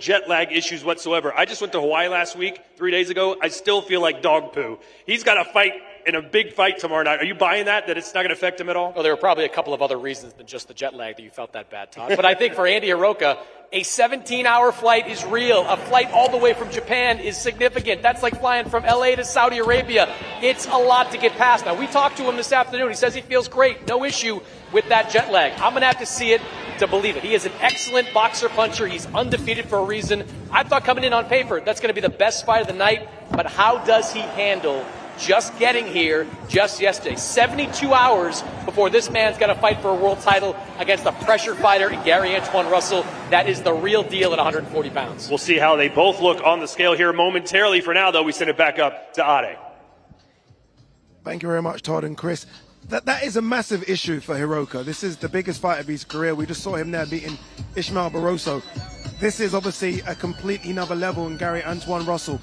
jet lag issues whatsoever. I just went to Hawaii last week, 3 days ago. I still feel like dog poo. He's got a fight in a big fight tomorrow night. Are you buying that it's not going to affect him at all? Well, there were probably a couple of other reasons than just the jet lag that you felt that bad, Todd. But I think for Andy Hiraoka, a 17-hour flight is real. A flight all the way from Japan is significant. That's like flying from LA to Saudi Arabia. It's a lot to get past. Now, we talked to him this afternoon. He says he feels great. No issue with that jet lag. I'm going to have to see it to believe it. He is an excellent boxer puncher. He's undefeated for a reason. I thought coming in on paper, that's going to be the best fight of the night. But how does he handle just getting here just yesterday? 72 hours before this man's got to fight for a world title against a pressure fighter in Garcia-Antoine Russell. That is the real deal at 140 pounds. We'll see how they both look on the scale here momentarily. For now, though, we send it back up to Ade. Thank you very much, Todd and Chris. That is a massive issue for Hiraoka. This is the biggest fight of his career. We just saw him there beating Ismael Barroso. This is obviously a completely another level in Garcia-Antoine Russell.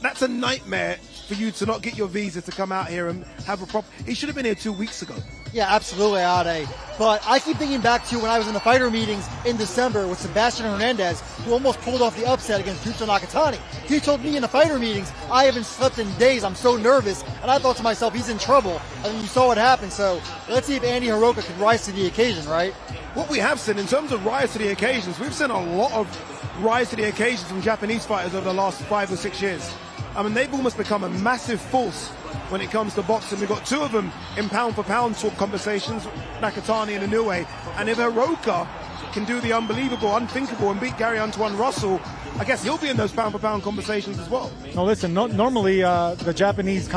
That's a nightmare for you to not get your visa to come out here and have a proper... He should have been here 2 weeks ago. Yeah, absolutely, Ade. But I keep thinking back to when I was in the fighter meetings in December with Sebastian Hernandez, who almost pulled off the upset against Yuto Nakatani. He told me in the fighter meetings, I haven't slept in days, I'm so nervous. And I thought to myself, he's in trouble. And then you saw what happened. So let's see if Andy Hiraoka can rise to the occasion, right? What we have seen in terms of rise to the occasions, we've seen a lot of rise to the occasions from Japanese fighters over the last 5 or 6 years. I mean, they've almost become a massive force when it comes to boxing. We've got two of them in pound-for-pound sort of conversations, Nakatani and Inoue. And if Hiraoka can do the unbelievable, unthinkable, and beat Garcia-Antoine Russell, I guess he'll be in those pound-for-pound conversations as well. No, listen, normally the Japanese,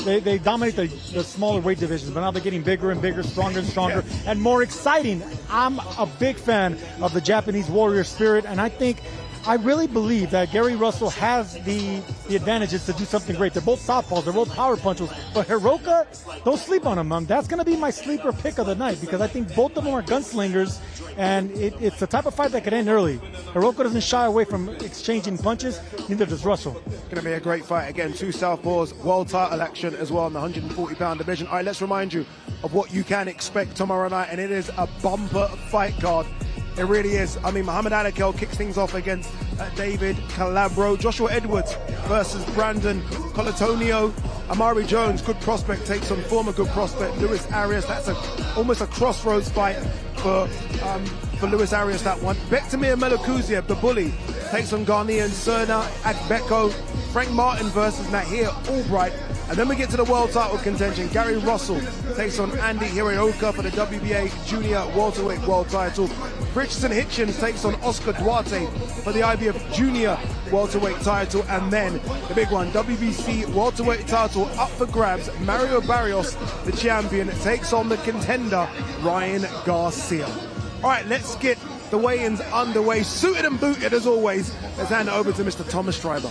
they dominate the smaller weight divisions, but now they're getting bigger and bigger, stronger and stronger, and more exciting. I'm a big fan of the Japanese warrior spirit, and I really believe that Gary Russell has the advantages to do something great. They're both southpaws, they're both power punchers. But Hiraoka, don't sleep on him. That's going to be my sleeper pick of the night because I think both of them are gunslingers, and it's the type of fight that could end early. Hiraoka doesn't shy away from exchanging punches, neither does Russell. It's going to be a great fight. Again, two southpaws, world title action as well in the 140-pound division. All right, let's remind you of what you can expect tomorrow night, and it is a bumper fight card. It really is. I mean, Muhammad Alakel kicks things off against David Calabro. Joshua Edwards versus Brandon Colantonio. Mario Jones, good prospect, takes on former good prospect Luis Arias. That's almost a crossroads fight for Luis Arias, that one. Bektamir Melikuziev, the bully, takes on Ghanaian Serna Agbeko. Frank Martin versus Nahir Albright. And then we get to the world title contention. Gary Russell takes on Andy Hiraoka for the WBA Junior Welterweight World title. Arias and Hitchins takes on Oscar Duarte for the IBF Junior Welterweight title. And then the big one, WBC Welterweight title up for grabs. Mario Barrios, the champion, takes on the contender, Ryan Garcia. All right, let's get the weigh-ins underway. Suited and booted as always. Let's hand it over to Mr. Thomas Schreiber.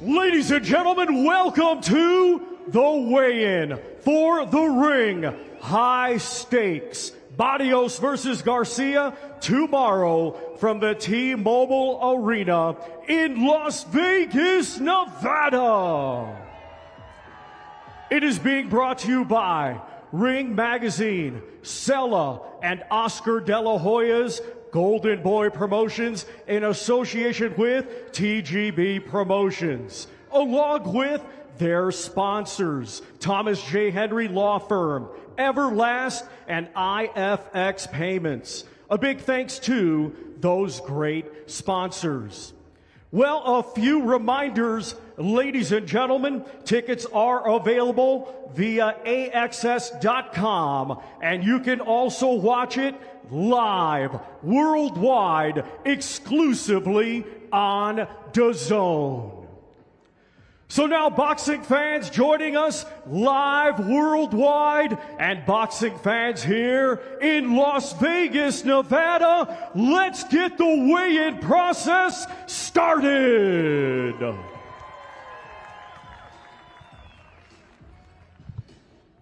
Ladies and gentlemen, welcome to the weigh-in for the ring. High stakes. Barrios versus Garcia tomorrow from the T-Mobile Arena in Las Vegas, Nevada. It is being brought to you by Ring Magazine, Sella, and Oscar De La Hoya's Golden Boy Promotions in association with TGB Promotions, along with their sponsors, Thomas J. Henry Law Firm, Everlast, and IFX Payments. A big thanks to those great sponsors. Well, a few reminders, ladies and gentlemen. Tickets are available via AXS.com, and you can also watch it live, worldwide, exclusively on DAZN. So now, boxing fans joining us live worldwide, and boxing fans here in Las Vegas, Nevada, let's get the weigh-in process started.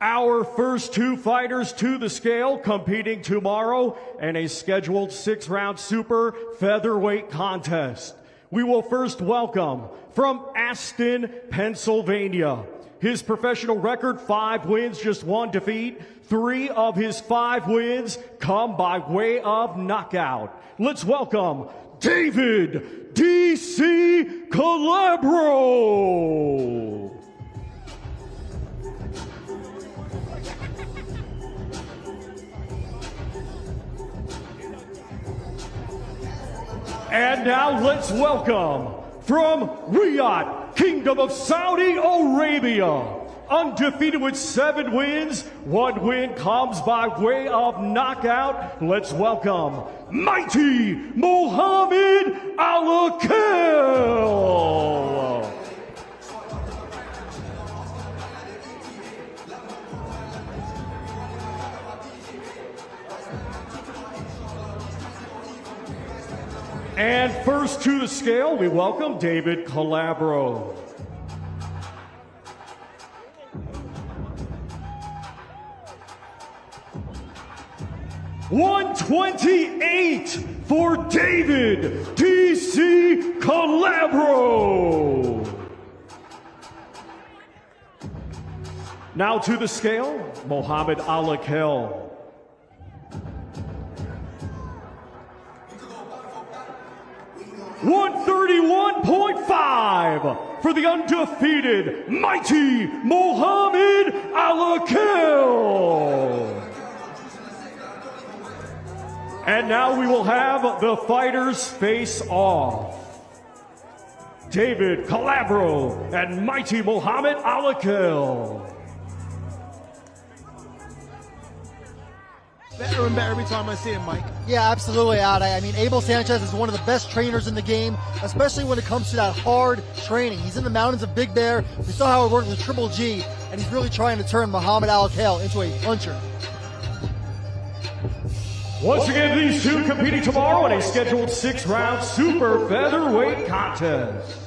Our first two fighters to the scale competing tomorrow in a scheduled 6-round super featherweight contest. We will first welcome from Aston, Pennsylvania, His professional record, 5 wins, just 1 defeat. 3 of his 5 wins come by way of knockout. Let's welcome David D.C. Calabro. And now let's welcome from Riyadh, Kingdom of Saudi Arabia, undefeated with 7 wins, 1 win comes by way of knockout. Let's welcome mighty Mohammed Alakel. And first to the scale, we welcome David Calabro. $128 for David D.C. Calabro. Now to the scale, Mohammed Alakel. $131.5 for the undefeated mighty Mohammed Alakel. And now we will have the fighters face off. David Calabro and mighty Mohammed Alakel. Better and better every time I see him, Mike. Yeah, absolutely, Ade. I mean, Abel Sanchez is one of the best trainers in the game, especially when it comes to that hard training. He's in the mountains of Big Bear. We saw how it worked with Triple G, and he's really trying to turn Mohammed Alakel into a puncher. Once again, these two competing tomorrow in a scheduled 6-round super featherweight contest.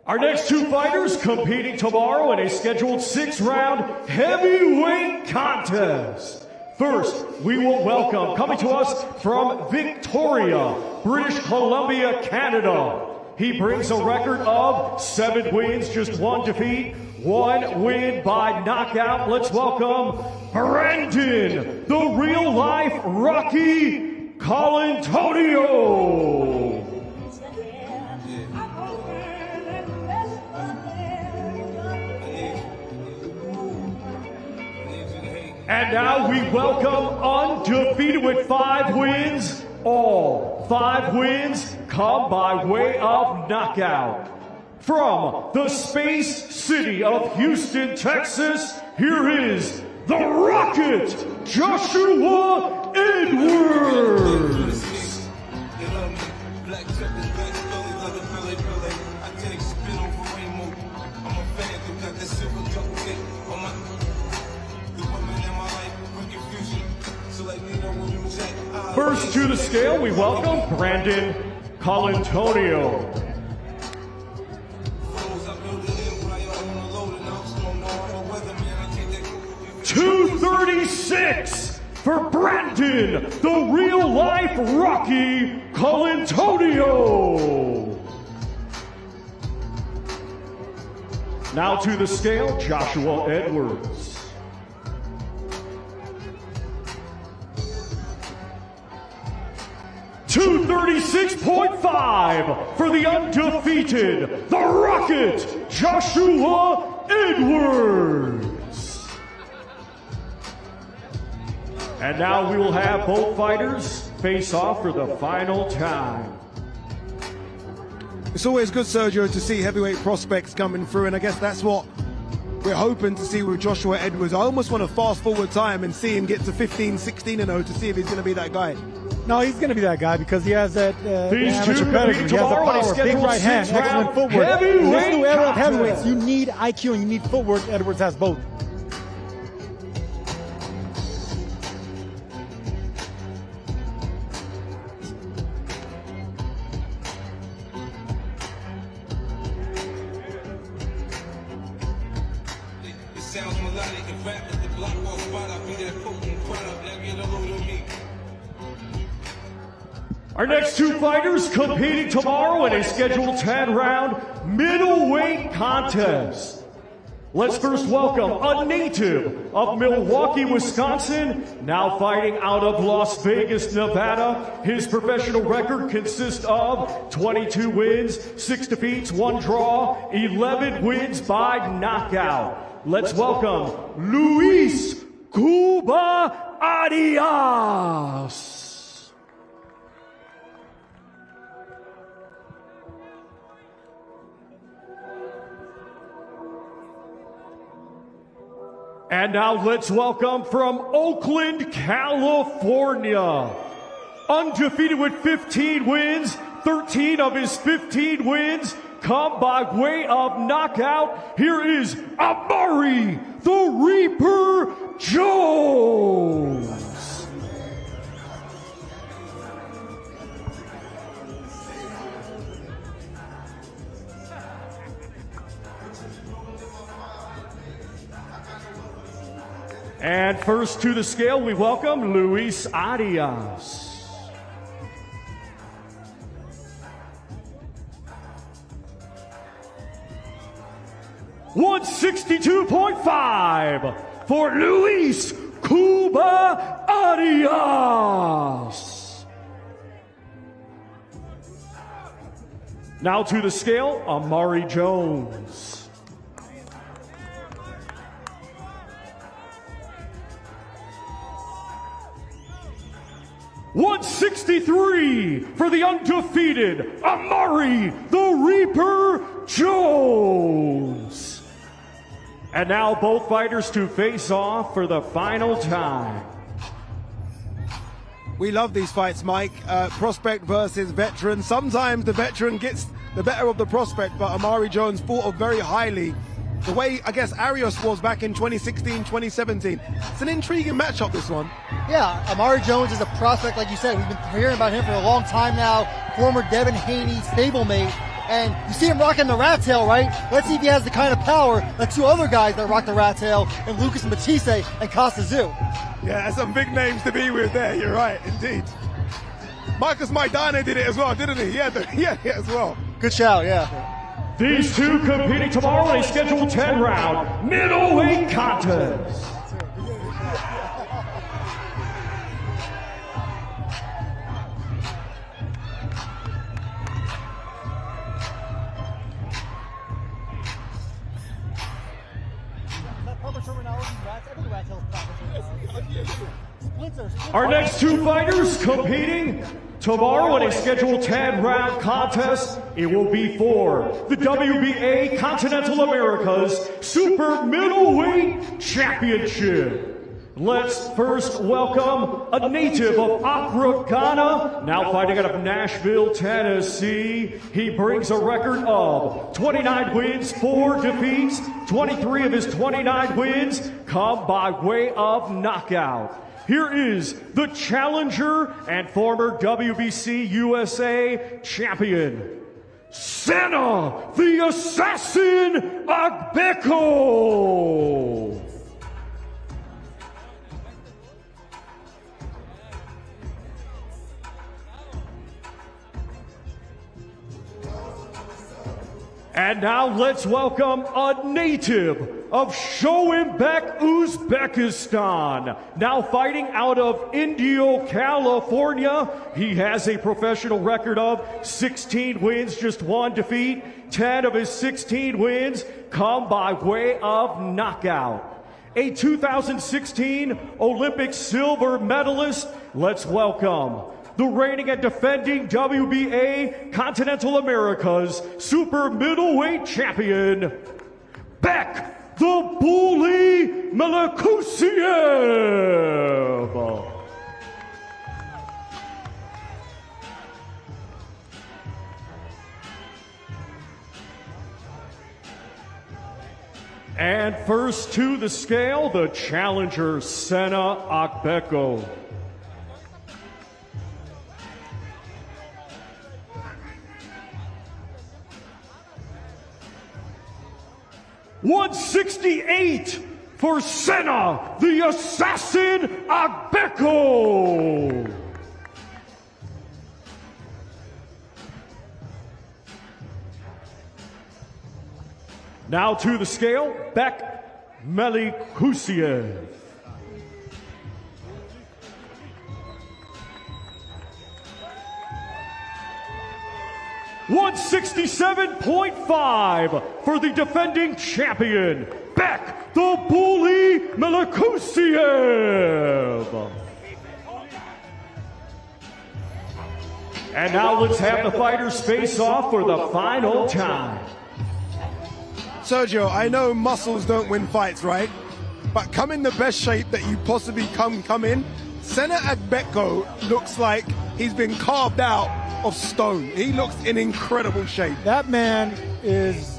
Our next 2 fighters competing tomorrow in a scheduled 6-round heavyweight contest. First, we will welcome, coming to us from Victoria, British Columbia, Canada. He brings a record of 7 wins, just 1 defeat, 1 win by knockout. Let's welcome Brandon, the real-life Rocky Colantonio. And now we welcome undefeated with 5 wins. All 5 wins come by way of knockout. From the Space City of Houston, Texas, here is the Rocket, Joshua Edwards. First to the scale, we welcome Brandon Colantonio. $236 for Brandon, the real-life Rocky Colantonio. Now to the scale, Joshua Edwards. $236.5 for the undefeated, the Rocket, Joshua Edwards. And now we will have both fighters face off for the final time. It's always good, Sergio, to see heavyweight prospects coming through, and I guess that's what we're hoping to see with Joshua Edwards. I almost want to fast forward time and see him get to 15-16-0 to see if he's going to be that guy. No, he's going to be that guy because he has that These amateur two pedigree. He has the power, big right hand, excellent footwork. In this new era of heavyweights, you need IQ and you need footwork. Edwards has both. sounds melodic and rap at the block wall spot. I'll be that potent product. Now get a load of me. Our next two fighters competing tomorrow in a scheduled 10-round middleweight contest. Let's first welcome a native of Milwaukee, Wisconsin, now fighting out of Las Vegas, Nevada. His professional record consists of 22 wins, 6 defeats, 1 draw, 11 wins by knockout. Let's welcome Luis Cuba Arias. And now let's welcome from Oakland, California. Undefeated with 15 wins, 13 of his 15 wins come by way of knockout. Here is Amari the Reaper Jones. And first to the scale, we welcome Luis Arias. $162.5 for Luis Cuba Arias. Now to the scale, Amari Jones. $163 for the undefeated Amari the Reaper Jones. And now both fighters to face off for the final time. We love these fights, Mike. Prospect versus veteran. Sometimes the veteran gets the better of the prospect, but Amari Jones thought of very highly. The way, I guess, Arias was back in 2016, 2017. It's an intriguing matchup, this one. Yeah, Amari Jones is a prospect, like you said. We've been hearing about him for a long time now. Former Devin Haney stablemate. And you see him rocking the rat tail, right? Let's see if he has the kind of power that 2 other guys that rock the rat tail, and Lucas Matisse and Costa Zoo. Yeah, some big names to be with there. You're right, indeed. Marcus Maidana did it as well, didn't he? He had it as well. Good shout, yeah. These two competing tomorrow in a scheduled 10-round middleweight contest. Our next two fighters competing tomorrow in a scheduled 10-round contest. It will be for the WBA Continental Americas Super Middleweight Championship. Let's first welcome a native of Accra, Ghana, now fighting out of Nashville, Tennessee. He brings a record of 29 wins, 4 defeats. 23 of his 29 wins come by way of knockout. Here is the challenger and former WBC USA champion, Senna the Assassin Agbeko. And now let's welcome a native of Shoimbek, Uzbekistan, now fighting out of Indio, California. He has a professional record of 16 wins, just 1 defeat. 10 of his 16 wins come by way of knockout. A 2016 Olympic silver medalist. Let's welcome the reigning and defending WBA Continental Americas Super Middleweight Champion, Beck the Bully Melikuziev. And first to the scale, the challenger, Senna Agbeko. $168 for Senna, the Assassin Agbeko. Now to the scale, Agbeko Melikuziev. $167.5 for the defending champion, Agbeko the Bully Melikuziev. And now let's have the fighters face off for the final time. Sergio, I know muscles don't win fights, right? But come in the best shape that you possibly come in. Senna Agbeko looks like he's been carved out of stone. He looks in incredible shape. That man is,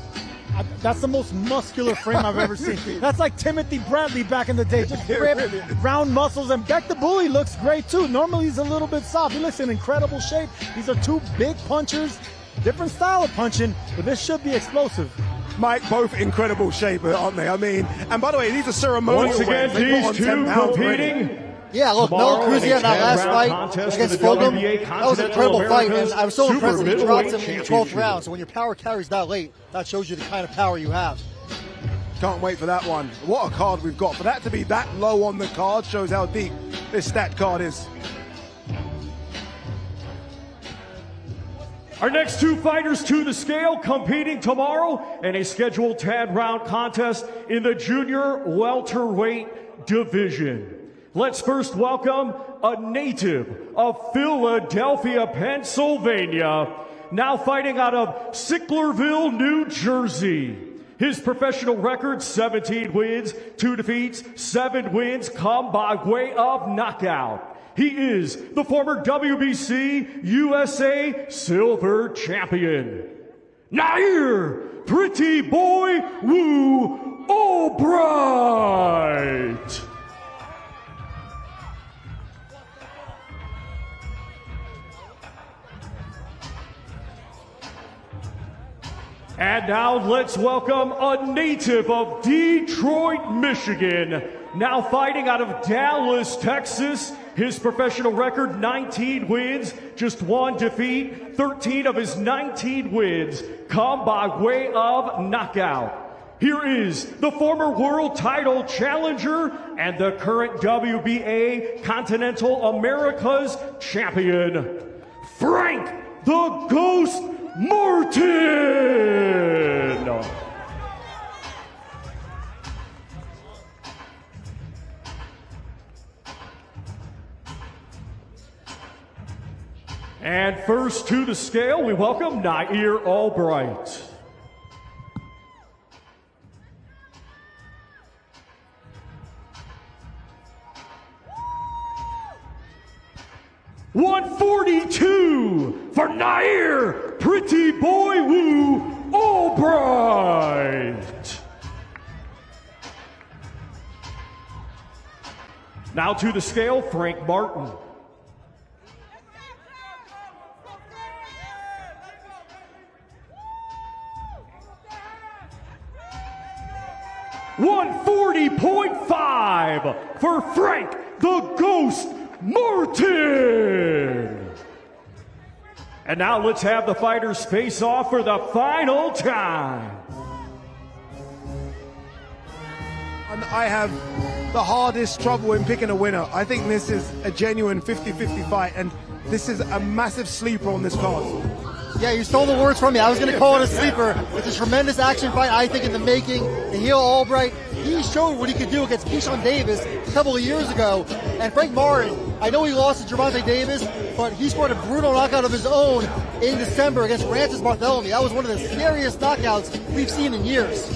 that's the most muscular frame I've ever seen. That's like Timothy Bradley back in the day, just ripped, round muscles. And Agbeko the Bully looks great too. Normally he's a little bit soft. He looks in incredible shape. These are two big punchers, different style of punching, but this should be explosive. Mike, both incredible shape, aren't they? I mean, and by the way, these are ceremonial Once again, weights. They put on these 10 two pounds competing. already. Yeah, look, Melikuziev in that last fight against Fulgham, that was an incredible fight, and I was so impressed that he dropped him in the 12th round. So when your power carries that late, that shows you the kind of power you have. Can't wait for that one. What a card we've got. For that to be that low on the card shows how deep this stat card is. Our next two fighters to the scale competing tomorrow in a scheduled 10-round contest in the junior welterweight division. Let's first welcome a native of Philadelphia, Pennsylvania, now fighting out of Sicklerville, New Jersey. His professional record, 17 wins, 2 defeats, 7 wins, come by way of knockout. He is the former WBC USA Silver Champion, Nair Pretty Boy Woo Albright. And now let's welcome a native of Detroit, Michigan, now fighting out of Dallas, Texas. His professional record, 19 wins, just 1 defeat. 13 of his 19 wins come by way of knockout. Here is the former world title challenger and the current WBA Continental Americas champion, Frank the Ghost Martin. And first to the scale, we welcome Nair Albright. $142 for Nair Pretty Boy Woo Albright. Now to the scale, Frank Martin. $140.5 for Frank the Ghost Martin. And now let's have the fighters face off for the final time. And I have the hardest trouble in picking a winner. I think this is a genuine 50-50 fight, and this is a massive sleeper on this card. Yeah, you stole the words from me. I was going to call it a sleeper. It's a tremendous action fight, I think, in the making. Nair Albright, he showed what he could do against Keyshawn Davis a couple of years ago. And Frank Martin, I know he lost to Gervonta Davis, but he scored a brutal knockout of his own in December against Francis Bartholomew. That was one of the scariest knockouts we've seen in years.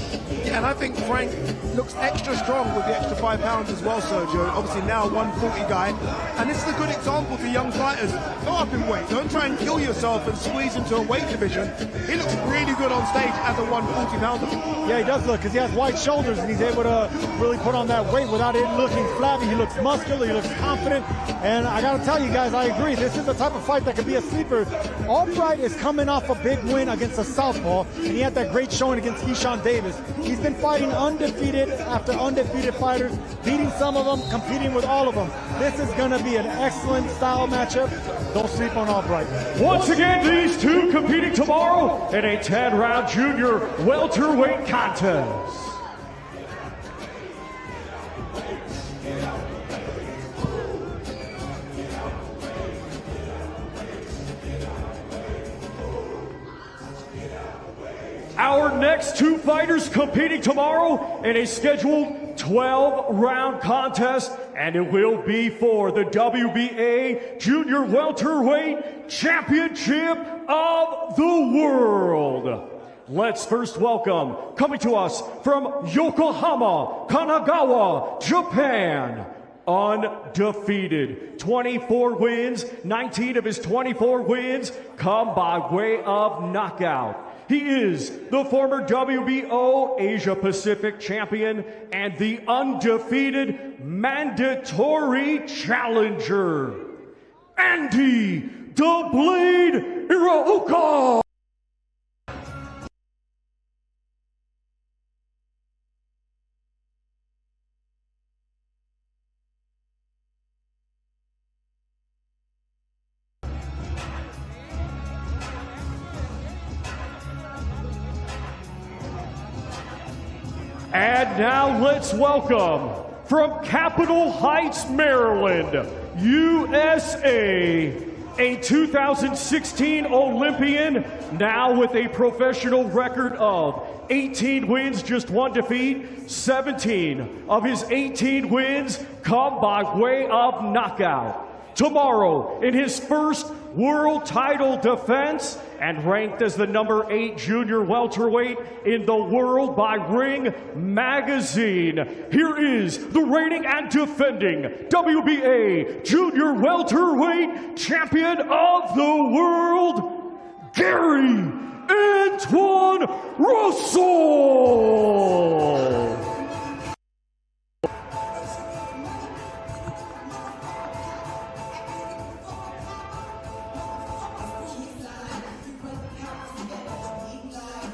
Yeah, and I think Frank looks extra strong with the extra 5 pounds as well, Sergio. Obviously now a 140 guy. And this is a good example to young fighters. Go up in weight. Don't try and kill yourself and squeeze into a weight division. He looks really good on stage as a 140 pounder. Yeah, he does look, because he has wide shoulders and he's able to really put on that weight without it looking flabby. He looks muscular, he looks confident. And I got to tell you guys, I agree. This is the type of fight that could be a sleeper. Albright is coming off a big win against a southpaw, and he had that great showing against Keyshawn Davis. He's He's been fighting undefeated after undefeated fighters, beating some of them, competing with all of them. This is going to be an excellent style matchup. Don't sleep on Albright. Once again, these two competing tomorrow in a 10-round junior welterweight contest. Our next two fighters competing tomorrow in a scheduled 12-round contest, and it will be for the WBA Junior Welterweight Championship of the World. Let's first welcome, coming to us from Yokohama, Kanagawa, Japan, undefeated, 24 wins, 19 of his 24 wins come by way of knockout. He is the former WBO Asia Pacific champion and the undefeated mandatory challenger, Andy "The Blade" Hiraoka. And now let's welcome, from Capitol Heights, Maryland, USA, a 2016 Olympian, now with a professional record of 18 wins, just one defeat. 17 of his 18 wins come by way of knockout. Tomorrow, in his first world title defense, and ranked as the number 8 junior welterweight in the world by Ring Magazine, here is the reigning and defending WBA junior welterweight champion of the world, Gary Antoine Russell.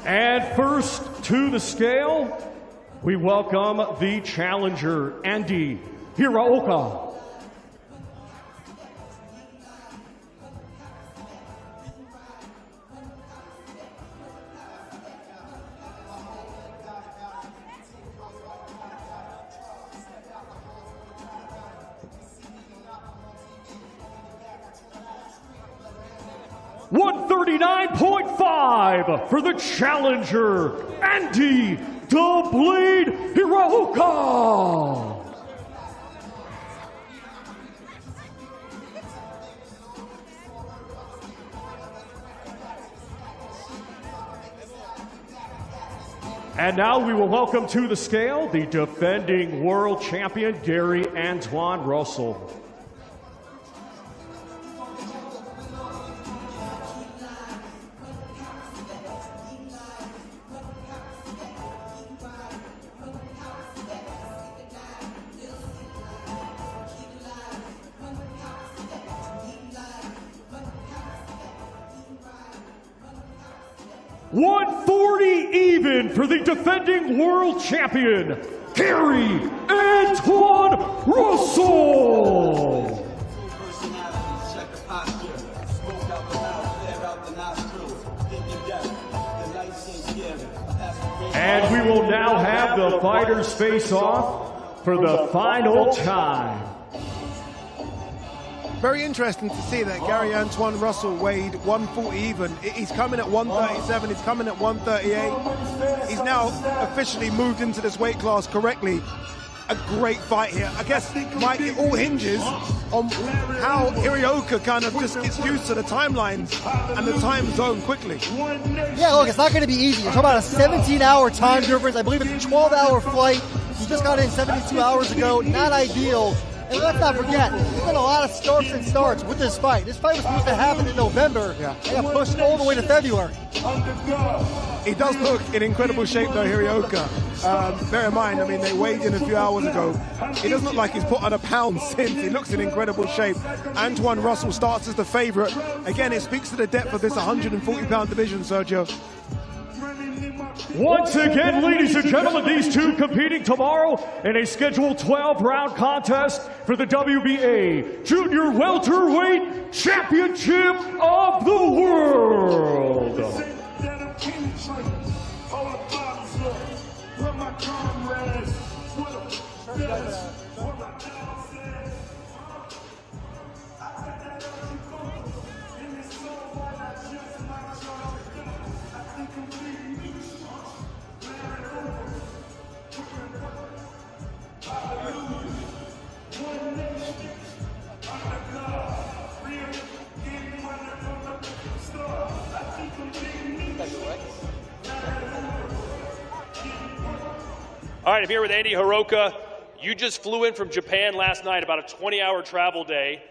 And first to the scale, we welcome the challenger, Andy Hiraoka. $139.5 for the challenger, Andy "The Blade" Hiraoka. And now we will welcome to the scale the defending world champion, Gary Antoine Russell. $140 even for the defending world champion, Gary Antoine Russell. And we will now have the fighters face off for the final time. Very interesting to see that Gary Antoine Russell weighed 140 even. He's coming at 137, he's coming at 138. He's now officially moved into this weight class correctly. A great fight here. I guess, Mike, it all hinges on how Hiraoka kind of just gets used to the timelines and the time zone quickly. Yeah, look, it's not going to be easy. You're talking about a 17-hour time difference. I believe it's a 12-hour flight. He just got in 72 hours ago. Not ideal. And let's not forget, there's been a lot of starts and starts with this fight. This fight was supposed to happen in November. Yeah. It got pushed all the way to February. He does look in incredible shape though, Hiraoka. Bear in mind, I mean, they weighed in a few hours ago. He doesn't look like he's put on a pound since. He looks in incredible shape. Antoine Russell starts as the favorite. Again, it speaks to the depth of this 140-pound division, Sergio. Once again, ladies and gentlemen, these two competing tomorrow in a scheduled 12-round contest for the WBA Junior Welterweight Championship of the World. All right, I'm here with Andy Hiraoka. You just flew in from Japan last night, about a 20-hour travel day.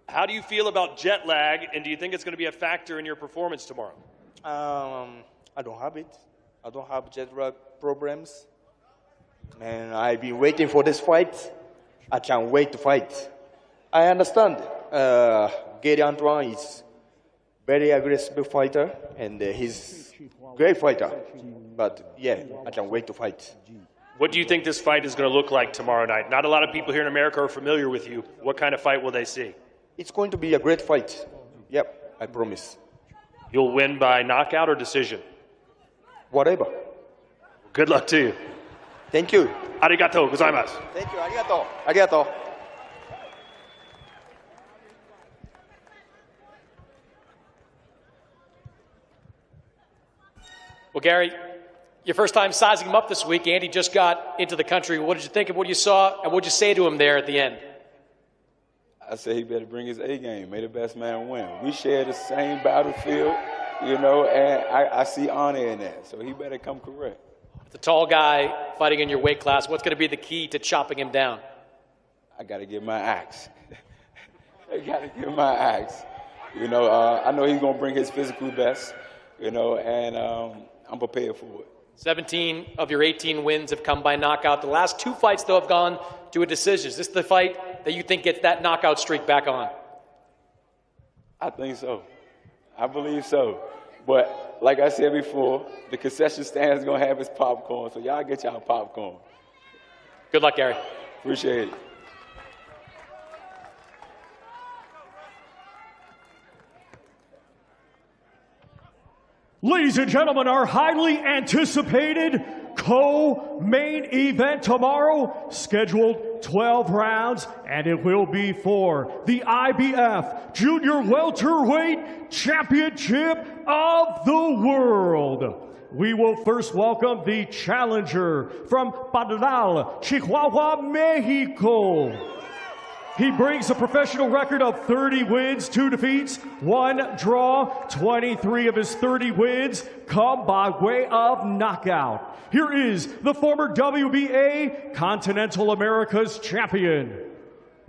How do you feel about jet lag, and do you think it's going to be a factor in your performance tomorrow? I don't have it. I don't have jet lag problems. And I've been waiting for this fight. I can't wait to fight. I understand Gary Antoine is very aggressive fighter, and he's great fighter. But yeah, I can't wait to fight. What do you think this fight is going to look like tomorrow night? Not a lot of people here in America are familiar with you. What kind of fight will they see? It's going to be a great fight. Yep, I promise. You'll win by knockout or decision? Whatever. Good luck to you. Thank you. Arigato gozaimasu. Thank you. Arigato. Arigato. Well, Gary, your first time sizing him up this week. Andy just got into the country. What did you think of what you saw, and what did you say to him there at the end? I said he better bring his A game. May the best man win. We share the same battlefield, you know, and I see honor in that. So he better come correct. The tall guy fighting in your weight class, what's going to be the key to chopping him down? I got to get my axe. I got to get my axe. You know, I know he's going to bring his physical best, you know, and I'm prepared for it. 17 of your 18 wins have come by knockout. The last two fights, though, have gone to a decision. Is this the fight that you think gets that knockout streak back on? I think so. I believe so. But like I said before, the concession stand is going to have its popcorn, so y'all get y'all popcorn. Good luck, Gary. Appreciate it. Ladies and gentlemen, our highly anticipated co-main event tomorrow, scheduled 12 rounds, and it will be for the IBF Junior Welterweight Championship of the World. We will first welcome the challenger from Parral, Chihuahua, Mexico. He brings a professional record of 30 wins, 2 defeats, 1 draw. 23 of his 30 wins come by way of knockout. Here is the former WBA Continental Americas champion,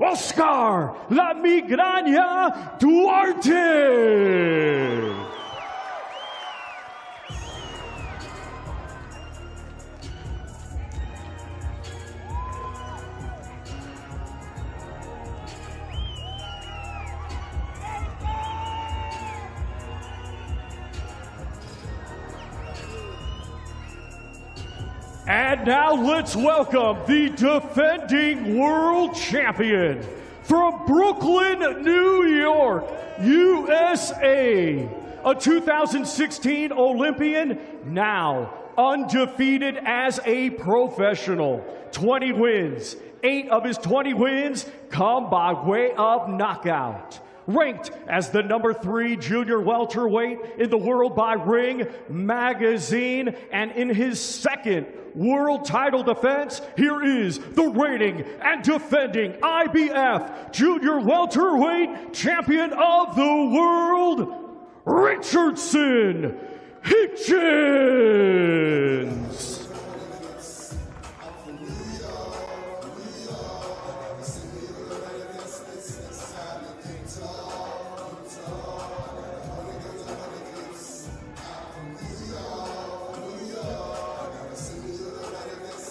Oscar La Migraña Duarte. And now let's welcome the defending world champion from Brooklyn, New York, USA, a 2016 Olympian, now undefeated as a professional. 20 wins. 8 of his 20 wins come by way of knockout. Ranked as the number 3 junior welterweight in the world by Ring Magazine, and in his second world title defense, here is the reigning and defending IBF junior welterweight champion of the world, Richardson Hitchins.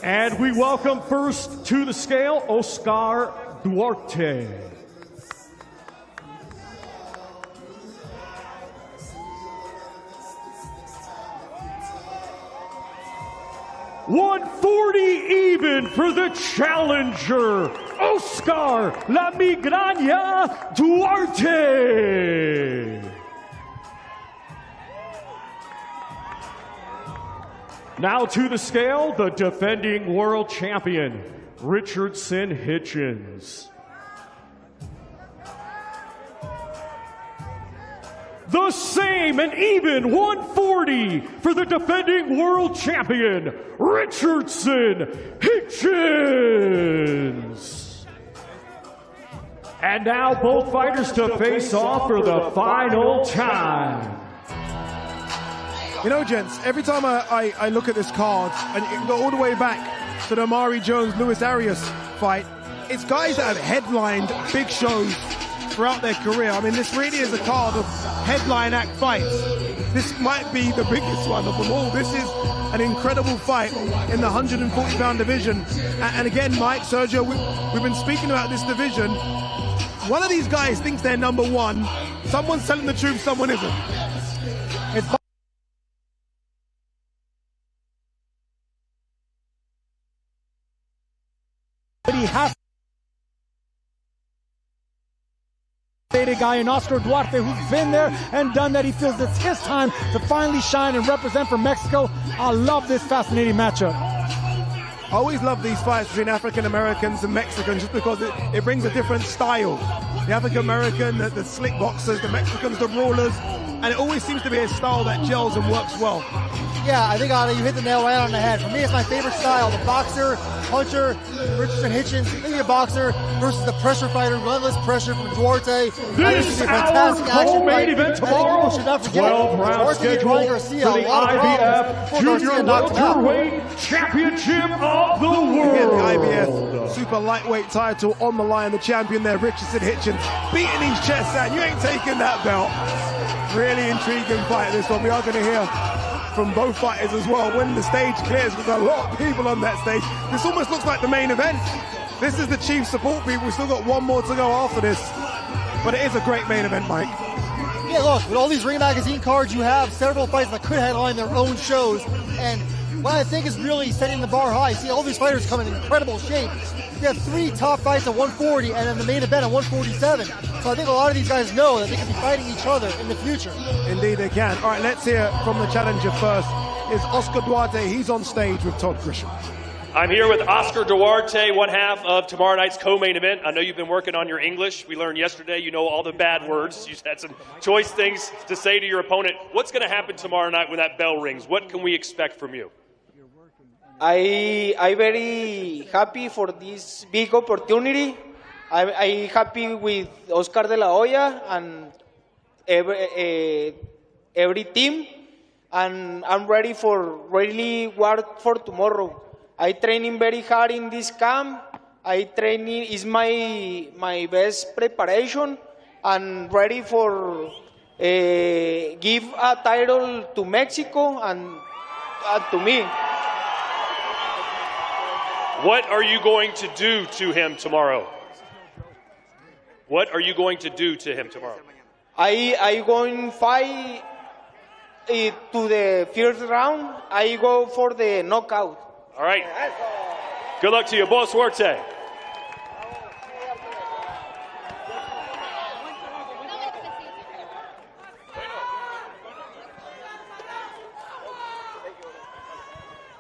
And we welcome first to the scale, Oscar Duarte. 140 even for the challenger, Oscar La Migraña Duarte. Now to the scale, the defending world champion, Richardson Hitchins. The same and even 140 for the defending world champion, Richardson Hitchins. And now both fighters to face off for the final time. You know, gents, every time I look at this card, and it go all the way back to the Mario Jones-Luis Arias fight, it's guys that have headlined big shows throughout their career. I mean, this really is a card of headline act fights. This might be the biggest one of them all. This is an incredible fight in the 140-pound division. And again, Mike, Sergio, we've been speaking about this division. One of these guys thinks they're number one. Someone's telling the truth, someone isn't. It's but he has a guy in Oscar Duarte who's been there and done that. He feels it's his time to finally shine and represent for Mexico. I love this fascinating matchup. I always love these fights between African Americans and Mexicans just because it brings a different style. The African American, the slick boxers, the Mexicans, the brawlers, and it always seems to be a style that gels and works well. Yeah, I think you hit the nail right on the head. For me, it's my favorite style. The boxer, puncher, Richardson Hitchins, maybe a boxer versus the pressure fighter, relentless pressure from Duarte. This is our co-main event tomorrow. 12-round schedule Ryan for Garcia, the IBF Junior Welterweight Championship of the World. Again, the IBF super lightweight title on the line. The champion there, Richardson Hitchins, beating his chest out. You ain't taking that belt. Really intriguing fight, this one. We are going to hear from both fighters as well when the stage clears. There's a lot of people on that stage. This almost looks like the main event. This is the chief support people. We've still got one more to go after this, but it is a great main event, Mike. Yeah, look, with all these Ring Magazine cards, you have several fights that could headline their own shows, and what I think is really setting the bar high. See all these fighters come in incredible shape. You have 3 top fights at 140 and then the main event at 147. So I think a lot of these guys know that they can be fighting each other in the future. Indeed they can. All right, let's hear from the challenger first. Is Oscar Duarte. He's on stage with Todd Grisham. I'm here with Oscar Duarte, one half of tomorrow night's co-main event. I know you've been working on your English. We learned yesterday you know all the bad words. You had some choice things to say to your opponent. What's going to happen tomorrow night when that bell rings? What can we expect from you? I very happy for this big opportunity. I happy with Oscar de la Hoya and every team, and I'm ready for really work for tomorrow. I training very hard in this camp. I training is my best preparation, and ready for give a title to Mexico and to me. What are you going to do to him tomorrow? What are you going to do to him tomorrow? I going fight to the first round. I go for the knockout. All right. Good luck to you. Boa suerte.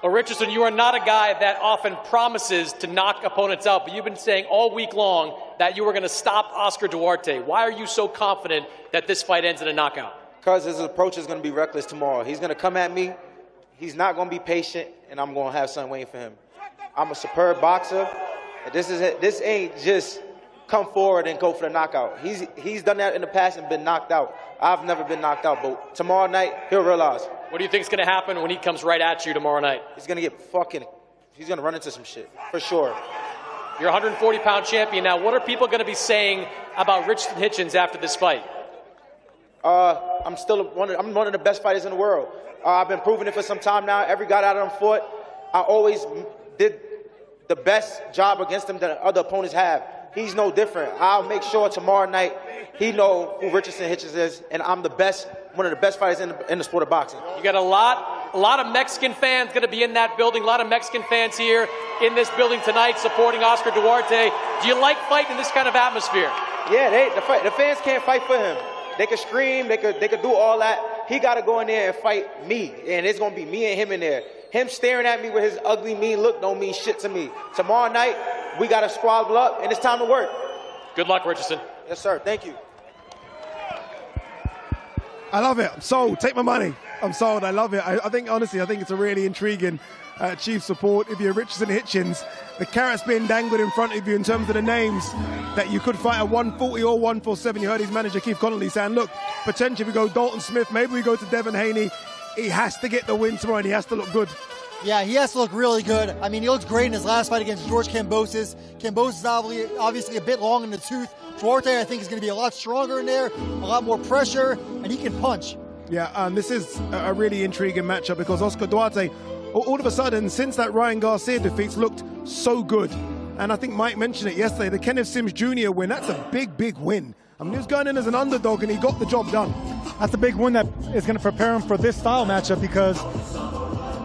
Well, Richardson, you are not a guy that often promises to knock opponents out, but you've been saying all week long that you were going to stop Oscar Duarte. Why are you so confident that this fight ends in a knockout? Because his approach is going to be reckless tomorrow. He's going to come at me. He's not going to be patient, and I'm going to have something waiting for him. I'm a superb boxer. And this ain't just come forward and go for the knockout. He's done that in the past and been knocked out. I've never been knocked out, but tomorrow night, he'll realize. What do you think is going to happen when he comes right at you tomorrow night? He's going to get he's going to run into some shit, for sure. You're a 140-pound champion now. What are people going to be saying about Richardson Hitchins after this fight? I'm one of the best fighters in the world. I've been proving it for some time now. Every guy that I fought, I always did the best job against him that other opponents have. He's no different. I'll make sure tomorrow night he know who Richardson Hitchins is, and I'm one of the best fighters in the sport of boxing. You got a lot A lot of Mexican fans going to be in that building. A lot of Mexican fans here in this building tonight supporting Oscar Duarte. Do you like fighting in this kind of atmosphere? Yeah, the fans can't fight for him. They could scream, they could do all that. He got to go in there and fight me, and it's going to be me and him in there. Him staring at me with his ugly, mean look don't mean shit to me. Tomorrow night, we got to squabble up, and it's time to work. Good luck, Richardson. Yes, sir. Thank you. I love it. I'm sold. Take my money. I'm sold. I love it. I think, honestly, I think it's a really intriguing chief support. If you're Richardson Hitchins, the carrot's being dangled in front of you in terms of the names that you could fight at 140 or 147. You heard his manager, Keith Connolly, saying, look, potentially we go Dalton Smith, maybe we go to Devin Haney. He has to get the win tomorrow, and he has to look good. Yeah, he has to look really good. I mean, he looked great in his last fight against George Kambosos. Kambosos is obviously a bit long in the tooth. Duarte, I think, is going to be a lot stronger in there, a lot more pressure, and he can punch. Yeah, this is a really intriguing matchup because Oscar Duarte, all of a sudden, since that Ryan Garcia defeats, looked so good. And I think Mike mentioned it yesterday, the Kenneth Sims Jr. win, that's a big, big win. I mean, he was going in as an underdog and he got the job done. That's a big win that is going to prepare him for this style matchup because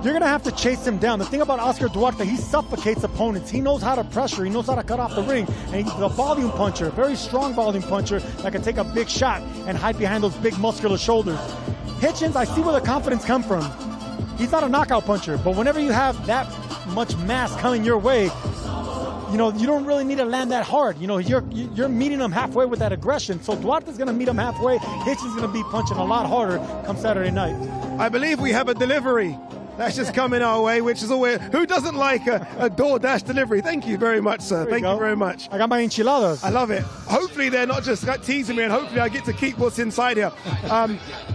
you're going to have to chase him down. The thing about Oscar Duarte, he suffocates opponents. He knows how to pressure. He knows how to cut off the ring. And he's a volume puncher, a very strong volume puncher that can take a big shot and hide behind those big muscular shoulders. Hitchins, I see where the confidence comes from. He's not a knockout puncher, but whenever you have that much mass coming your way, you know, you don't really need to land that hard. You know, you're meeting him halfway with that aggression. So Duarte's going to meet him halfway. Hitchins is going to be punching a lot harder come Saturday night. I believe we have a delivery. That's just coming our way, which is always, who doesn't like a DoorDash delivery? Thank you very much, sir. Thank you very much. I got my enchiladas. I love it. Hopefully they're not just teasing me, and hopefully I get to keep what's inside here.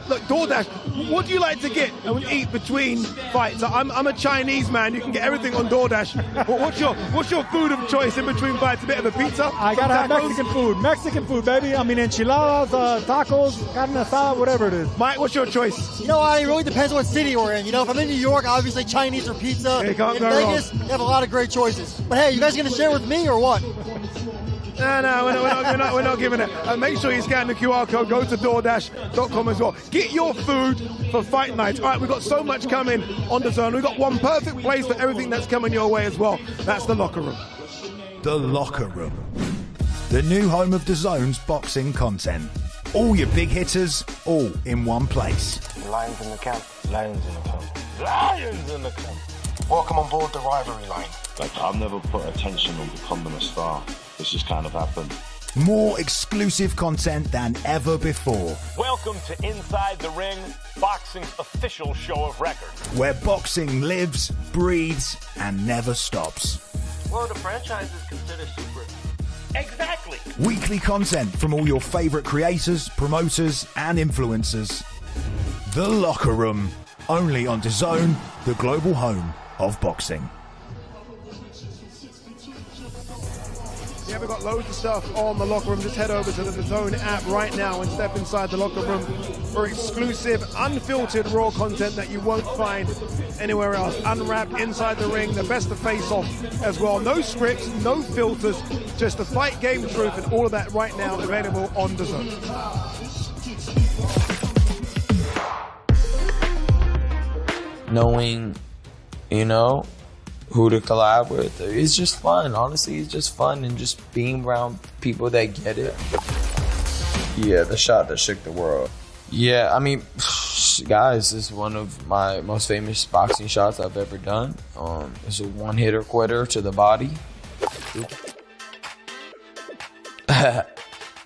Look, DoorDash, what do you like to get and eat between fights? I'm a Chinese man. You can get everything on DoorDash. What's your food of choice in between fights? A bit of a pizza? I got to have Mexican food. Mexican food, baby. I mean, enchiladas, tacos, carne asada, whatever it is. Mike, what's your choice? You know, it really depends what city we're in. You know, if I'm in New York, obviously Chinese or pizza. You can't in go Vegas, wrong. you have a lot of great choices. But hey, you guys gonna share with me or what? No, we're not giving it. Make sure you scan the QR code. Go to DoorDash.com as well. Get your food for fight night. All right, we've got so much coming on DAZN. We've got one perfect place for everything that's coming your way as well. That's the locker room. The Locker Room. The new home of DAZN's boxing content. All your big hitters, all in one place. Lions in the camp. Lions in the camp. Lions in the camp. Welcome on board the rivalry line. Like, I've never put attention on becoming a star. It's just kind of happened. More exclusive content than ever before. Welcome to Inside the Ring, boxing's official show of record. Where boxing lives, breathes, and never stops. Well, the franchise is considered super. Exactly. Weekly content from all your favorite creators, promoters, and influencers. The Locker Room. Only on DAZN, the global home of boxing. Yeah, we've got loads of stuff on the locker room. Just head over to the DAZN app right now and step inside the locker room for exclusive, unfiltered, raw content that you won't find anywhere else. Unwrapped, inside the ring, the best of face-off as well. No scripts, no filters, just the fight game truth, and all of that right now available on DAZN. Knowing, you know, who to collab with. It's just fun. Honestly, it's just fun, and just being around people that get it. Yeah, the shot that shook the world. Yeah, I mean, guys, this is one of my most famous boxing shots I've ever done. It's a one-hitter quitter to the body.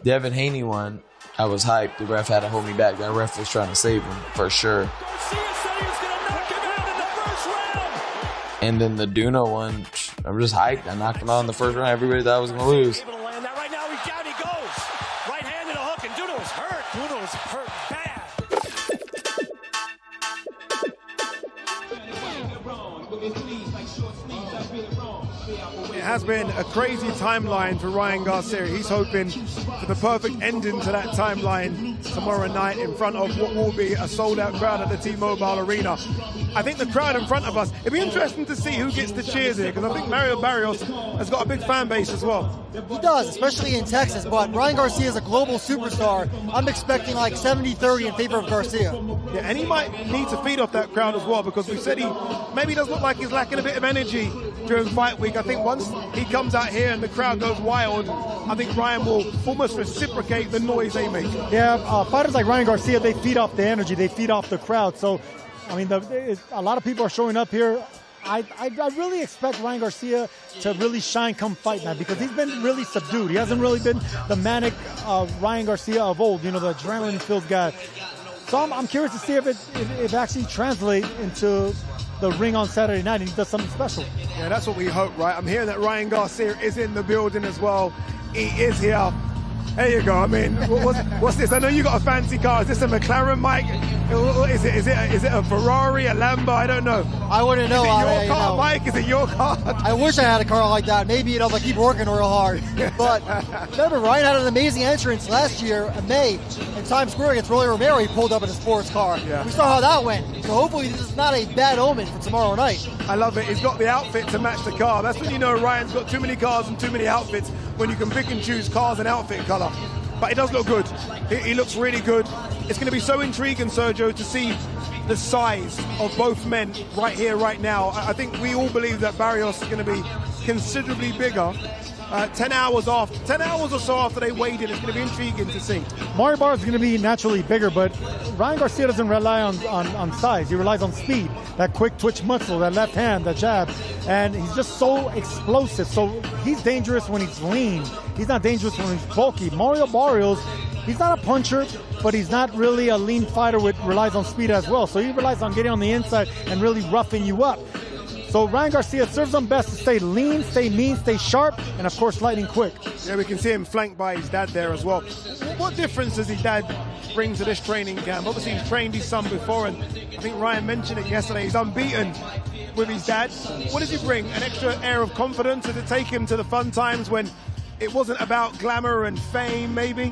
Devin Haney one, I was hyped. The ref had to hold me back. That ref was trying to save him, for sure. And then the Duno one, I'm just hyped. I knocked him out in the first round. Everybody thought I was going to lose. Right now, he's down, he goes. Right-handed a hook, and Duno's hurt. Duno's hurt bad. It has been a crazy timeline for Ryan Garcia. He's hoping for the perfect ending to that timeline tomorrow night in front of what will be a sold-out crowd at the T-Mobile Arena. I think the crowd in front of us, it'd be interesting to see who gets the cheers here, because I think Mario Barrios has got a big fan base as well. He does, especially in Texas, but Ryan Garcia is a global superstar. I'm expecting like 70-30 in favor of Garcia. Yeah, and he might need to feed off that crowd as well, because we said he maybe does look like he's lacking a bit of energy during fight week. I think once he comes out here and the crowd goes wild, I think Ryan will almost reciprocate the noise they make. Yeah, fighters like Ryan Garcia, they feed off the energy, they feed off the crowd. So, I mean, a lot of people are showing up here. I really expect Ryan Garcia to really shine come fight night, because he's been really subdued. He hasn't really been the manic Ryan Garcia of old, you know, the adrenaline-filled guy. So I'm curious to see if it actually translates into the ring on Saturday night and he does something special. Yeah, that's what we hope, right? I'm hearing that Ryan Garcia is in the building as well. He is here. There you go. I mean, what's this? I know you got a fancy car. Is this a McLaren, Mike? Is it a Ferrari, a Lambo? I don't know. I wouldn't know. Is it your car, Mike? Is it your car? I wish I had a car like that. Maybe, if I keep working real hard. But remember, Ryan had an amazing entrance last year in May in Times Square against Rolly Romero. He pulled up in a sports car. Yeah. We saw how that went. So hopefully this is not a bad omen for tomorrow night. I love it. He's got the outfit to match the car. That's when you know Ryan's got too many cars and too many outfits, when you can pick and choose cars and outfit color. But it does look good. He looks really good. It's going to be so intriguing, Sergio, to see the size of both men right here, right now. I think we all believe that Barrios is going to be considerably bigger. 10 hours or so after they weighed in, it's going to be intriguing to see. Mario Barrios is going to be naturally bigger, but Ryan Garcia doesn't rely on size. He relies on speed, that quick twitch muscle, that left hand, that jab, and he's just so explosive. So he's dangerous when he's lean. He's not dangerous when he's bulky. Mario Barrios, he's not a puncher, but he's not really a lean fighter with relies on speed as well. So he relies on getting on the inside and really roughing you up. So Ryan Garcia serves him best to stay lean, stay mean, stay sharp, and of course lightning quick. Yeah, we can see him flanked by his dad there as well. What difference does his dad bring to this training camp? Obviously he's trained his son before, and I think Ryan mentioned it yesterday, he's unbeaten with his dad. What does he bring? An extra air of confidence? Does it take him to the fun times when it wasn't about glamour and fame, maybe?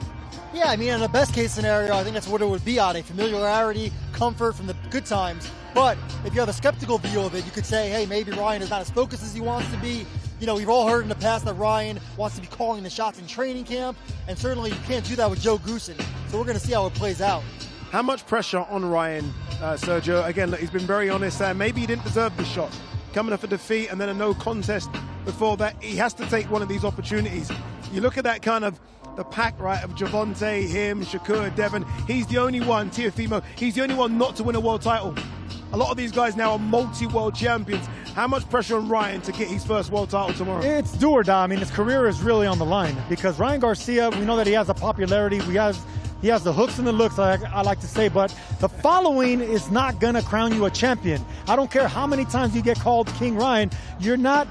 Yeah, I mean, in the best case scenario, I think that's what it would be on, a familiarity, comfort from the good times. But if you have a skeptical view of it, you could say, hey, maybe Ryan is not as focused as he wants to be. You know, we've all heard in the past that Ryan wants to be calling the shots in training camp, and certainly you can't do that with Joe Goosen. So we're going to see how it plays out. How much pressure on Ryan, Sergio? Again, he's been very honest there. Maybe he didn't deserve the shot. Coming off a defeat and then a no contest before that, he has to take one of these opportunities. You look at that kind of the pack, right, of Javante, him, Shakur, Devon. He's the only one, Teofimo, he's the only one not to win a world title. A lot of these guys now are multi-world champions. How much pressure on Ryan to get his first world title tomorrow? It's do or die. I mean, his career is really on the line, because Ryan Garcia, we know that he has a popularity. He has the hooks and the looks, I like to say, but the following is not going to crown you a champion. I don't care how many times you get called King Ryan, you're not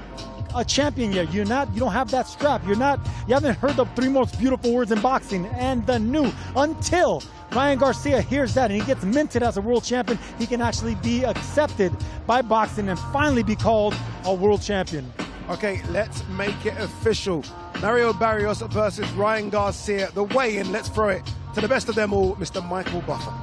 a champion yet. You don't have that strap. You haven't heard the three most beautiful words in boxing, and the new, until Ryan Garcia hears that and he gets minted as a world champion, he can actually be accepted by boxing and finally be called a world champion. Okay, let's make it official. Mario Barrios versus Ryan Garcia. The weigh-in, let's throw it to the best of them all, Mr. Michael Buffer.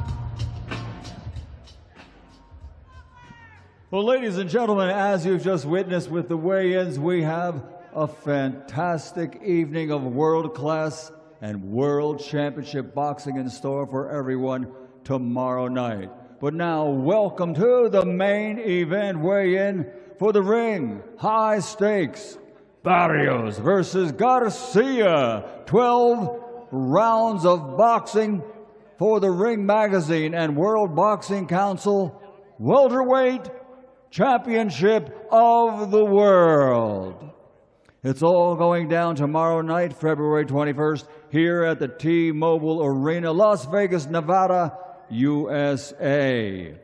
Well, ladies and gentlemen, as you've just witnessed with the weigh-ins, we have a fantastic evening of world-class and world championship boxing in store for everyone tomorrow night. But now, welcome to the main event weigh-in for the ring. High stakes. Barrios versus Garcia. 12 rounds of boxing for the Ring Magazine and World Boxing Council welterweight championship of the world. It's all going down tomorrow night, February 21st, here at the T-Mobile Arena, Las Vegas, Nevada, USA.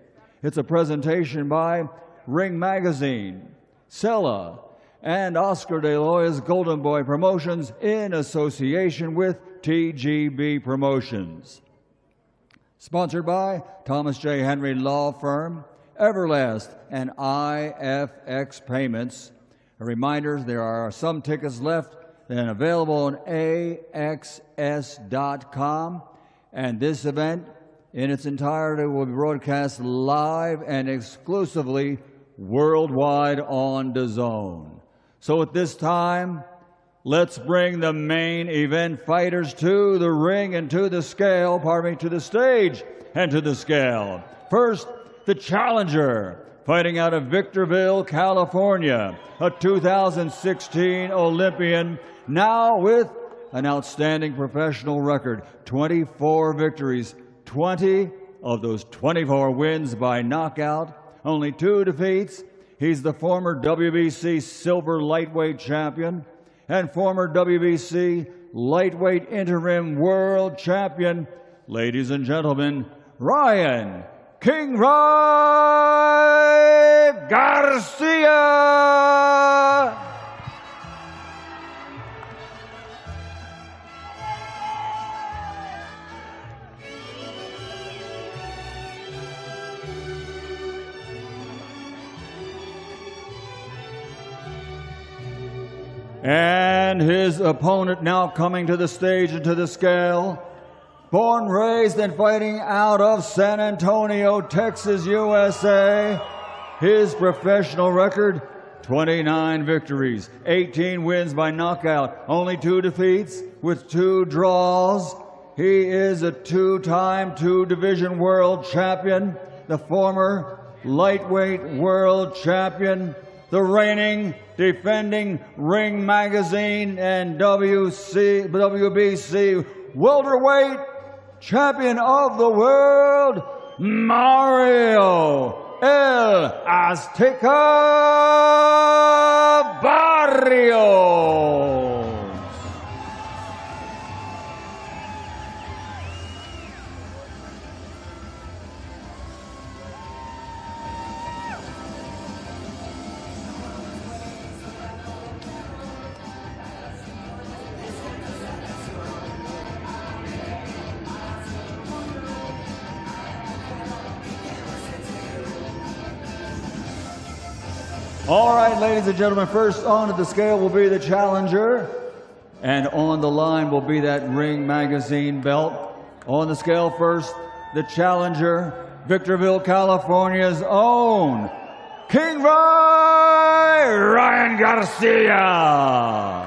It's a presentation by Ring Magazine, Sella, and Oscar De Loya's Golden Boy Promotions in association with TGB Promotions. Sponsored by Thomas J. Henry Law Firm, Everlast, and IFX payments. A reminder, there are some tickets left and available on AXS.com. And this event in its entirety will be broadcast live and exclusively worldwide on DAZN. So at this time, let's bring the main event fighters to the ring and to the scale, to the stage and to the scale. First, the challenger, fighting out of Victorville, California, a 2016 Olympian, now with an outstanding professional record, 24 victories, 20 of those 24 wins by knockout, only 2 defeats. He's the former WBC silver lightweight champion and former WBC lightweight interim world champion. Ladies and gentlemen, Ryan King Ryan Garcia. And his opponent now coming to the stage and to the scale. Born, raised, and fighting out of San Antonio, Texas, USA. His professional record, 29 victories, 18 wins by knockout, only 2 defeats with 2 draws. He is a 2-time 2-division world champion, the former lightweight world champion, the reigning, defending Ring Magazine and WBC welterweight champion of the world, Mario Azteca Barrios. 'All right, ladies and gentlemen, first onto the scale will be the challenger, and on the line will be that Ring Magazine belt. On the scale first, the challenger, Victorville, California's own King Ryan Garcia.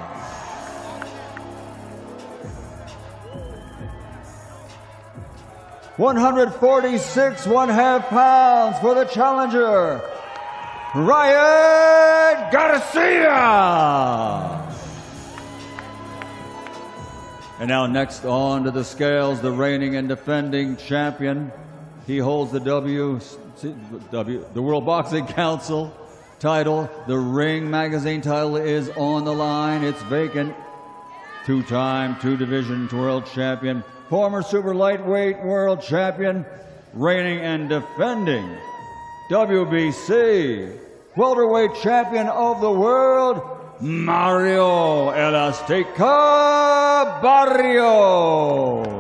£146.5 pounds for the challenger, Ryan Garcia. And now next on to the scales, the reigning and defending champion. He holds the the World Boxing Council title. The Ring Magazine title is on the line. It's vacant. 2-time, 2-division world champion, former super lightweight world champion, reigning and defending WBC welterweight champion of the world, Mario El Azteca Barrios.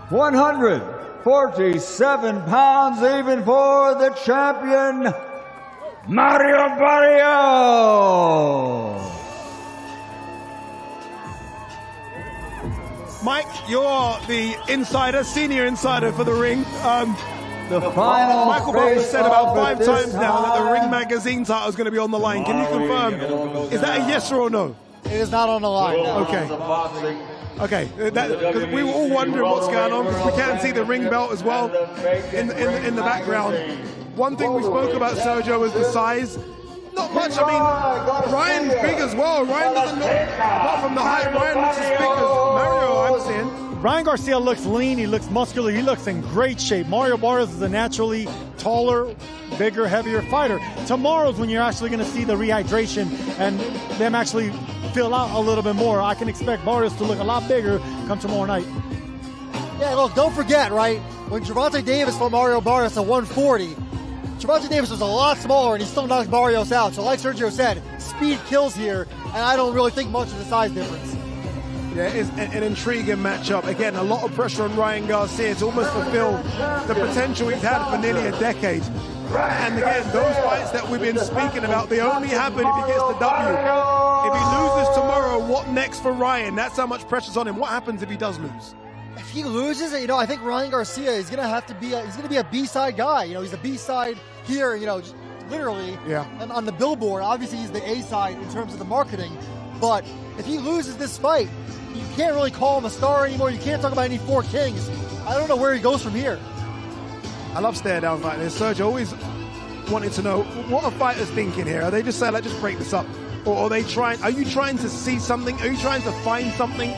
£147 even for the champion, Mario Barrios. Mike, you're the insider, senior insider for the ring. The final Michael Barrios said about 5 times now that the time. Ring Magazine title is going to be on the line. Can you confirm? Is that a yes or a no? It is not on the line. No. Okay. Okay, because we were all wondering what's going on because we can't see the ring belt as well in the background. One thing we spoke about, Sergio, was the size. Not much. I mean, Ryan's big as well. Ryan doesn't look, apart from the height, Ryan looks as big as Mario, I'm seeing. Ryan Garcia looks lean, he looks muscular, he looks in great shape. Mario Barrios is a naturally taller, bigger, heavier fighter. Tomorrow's when you're actually going to see the rehydration and them actually fill out a little bit more. I can expect Barrios to look a lot bigger come tomorrow night. Yeah, look, don't forget, right, when Gervonta Davis fought Mario Barrios at 140, Gervonta Davis was a lot smaller, and he still knocked Barrios out. So like Sergio said, speed kills here, and I don't really think much of the size difference. Yeah, it is an intriguing matchup. Again, a lot of pressure on Ryan Garcia to almost fulfill the potential he's had for nearly a decade. And again, those fights that we've been speaking about, they only happen if he gets the W. If he loses tomorrow, what next for Ryan? That's how much pressure's on him. What happens if he does lose? If he loses, I think Ryan Garcia is going to have to be a B-side guy. He's a B-side here, just literally on the billboard. Obviously, he's the A-side in terms of the marketing. But if he loses this fight, you can't really call him a star anymore. You can't talk about any 4 kings. I don't know where he goes from here. I love stare downs like this. Sergio, always wanted to know, what are fighters thinking here? Are they just saying, let's just break this up? Or are you trying to see something? Are you trying to find something?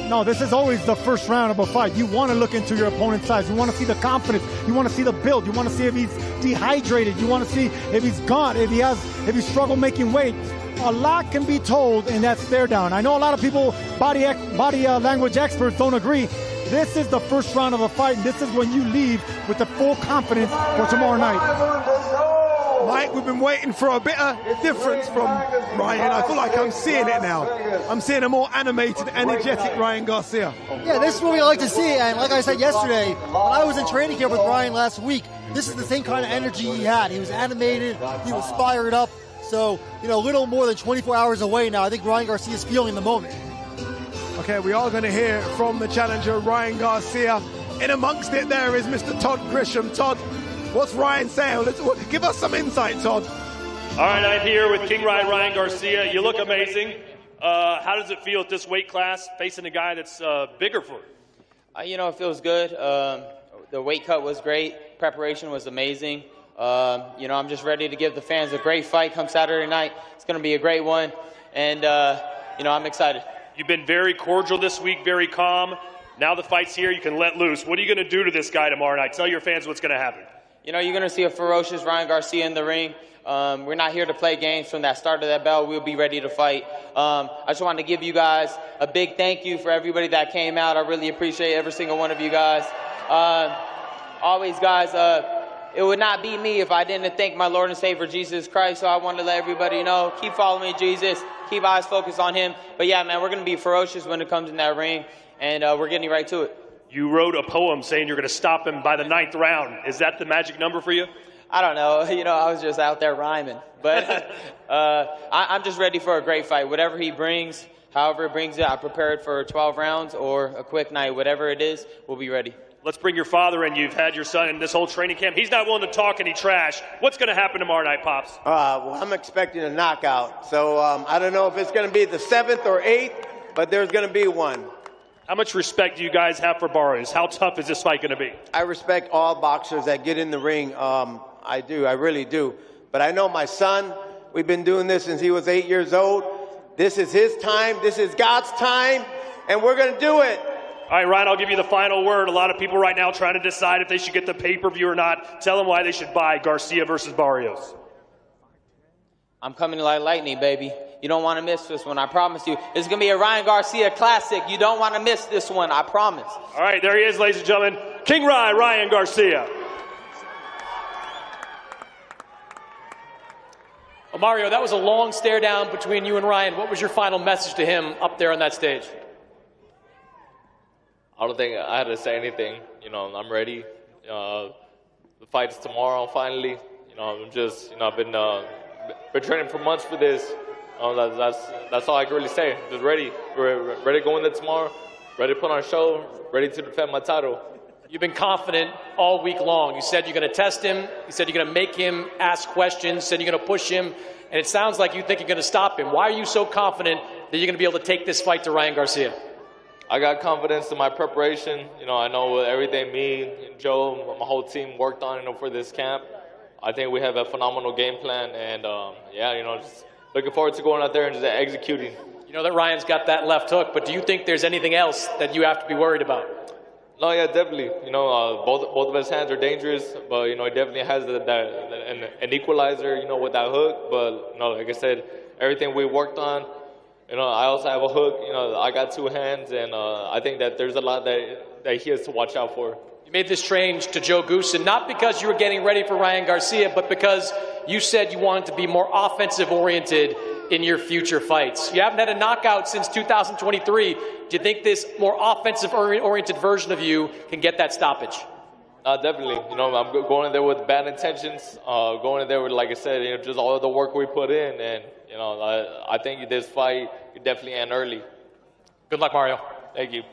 No, this is always the first round of a fight. You want to look into your opponent's eyes. You want to see the confidence. You want to see the build. You want to see if he's dehydrated. You want to see if he's gone, if he struggled making weight. A lot can be told in that stare down. I know a lot of people, body language experts, don't agree. This is the first round of a fight, and this is when you leave with the full confidence for tomorrow night. Mike, we've been waiting for a bit of difference from Ryan. I feel like I'm seeing it now. I'm seeing a more animated, energetic Ryan Garcia. Yeah, this is what we like to see, and like I said yesterday, when I was in training camp with Ryan last week, this is the same kind of energy he had. He was animated, he was fired up. So, a little more than 24 hours away now. I think Ryan Garcia is feeling the moment. Okay, we are going to hear from the challenger, Ryan Garcia. In amongst it there is Mr. Todd Grisham. Todd, what's Ryan saying? Give us some insight, Todd. All right, I'm here with King Ryan Garcia. You look amazing. How does it feel at this weight class, facing a guy that's bigger for you? It feels good. The weight cut was great. Preparation was amazing. I'm just ready to give the fans a great fight come Saturday night. It's going to be a great one, and, I'm excited. You've been very cordial this week, very calm. Now the fight's here, you can let loose. What are you going to do to this guy tomorrow night? Tell your fans what's going to happen. You're going to see a ferocious Ryan Garcia in the ring. We're not here to play games. From that start of that bell, we'll be ready to fight. I just wanted to give you guys a big thank you for everybody that came out. I really appreciate every single one of you guys. Always, guys, it would not be me if I didn't thank my Lord and Savior, Jesus Christ. So I wanted to let everybody know, keep following Jesus, keep eyes focused on him. But yeah, man, we're going to be ferocious when it comes in that ring, and we're getting right to it. You wrote a poem saying you're going to stop him by the 9th round. Is that the magic number for you? I don't know. I was just out there rhyming. But I'm just ready for a great fight. Whatever he brings, however it brings it, I prepared for 12 rounds or a quick night. Whatever it is, we'll be ready. Let's bring your father in. You've had your son in this whole training camp. He's not willing to talk any trash. What's going to happen tomorrow night, Pops? Well, I'm expecting a knockout. So I don't know if it's going to be the 7th or 8th, but there's going to be one. How much respect do you guys have for Barrios? How tough is this fight going to be? I respect all boxers that get in the ring. I do. I really do. But I know my son, we've been doing this since he was 8 years old. This is his time. This is God's time. And we're going to do it. All right, Ryan, I'll give you the final word. A lot of people right now trying to decide if they should get the pay-per-view or not. Tell them why they should buy Garcia versus Barrios. I'm coming like lightning, baby. You don't want to miss this one, I promise you. It's going to be a Ryan Garcia classic. You don't want to miss this one, I promise. All right, there he is, ladies and gentlemen. King Ryan Garcia. Well, Mario, that was a long stare down between you and Ryan. What was your final message to him up there on that stage? I don't think I had to say anything. I'm ready. The fight's tomorrow, finally. I'm just, I've been training for months for this. That's all I can really say. Just ready. We're ready to go into tomorrow. Ready to put on a show. Ready to defend my title. You've been confident all week long. You said you're going to test him. You said you're going to make him ask questions. You said you're going to push him. And it sounds like you think you're going to stop him. Why are you so confident that you're going to be able to take this fight to Ryan Garcia? I got confidence in my preparation. I know everything me and Joe, my whole team worked on for this camp. I think we have a phenomenal game plan. And, just looking forward to going out there and just executing. You know that Ryan's got that left hook, but do you think there's anything else that you have to be worried about? No, yeah, definitely. Both of his hands are dangerous, but he definitely has an equalizer, with that hook. But like I said, everything we worked on. I also have a hook. I got two hands, and I think that there's a lot that he has to watch out for. You made this change to Joe Goosen, not because you were getting ready for Ryan Garcia, but because you said you wanted to be more offensive-oriented in your future fights. You haven't had a knockout since 2023. Do you think this more offensive-oriented version of you can get that stoppage? Definitely. You know, I'm going in there with bad intentions. Going in there with, like I said, you know, just all the work we put in. And, you know, I think this fight could definitely end early. Good luck, Mario. Thank you.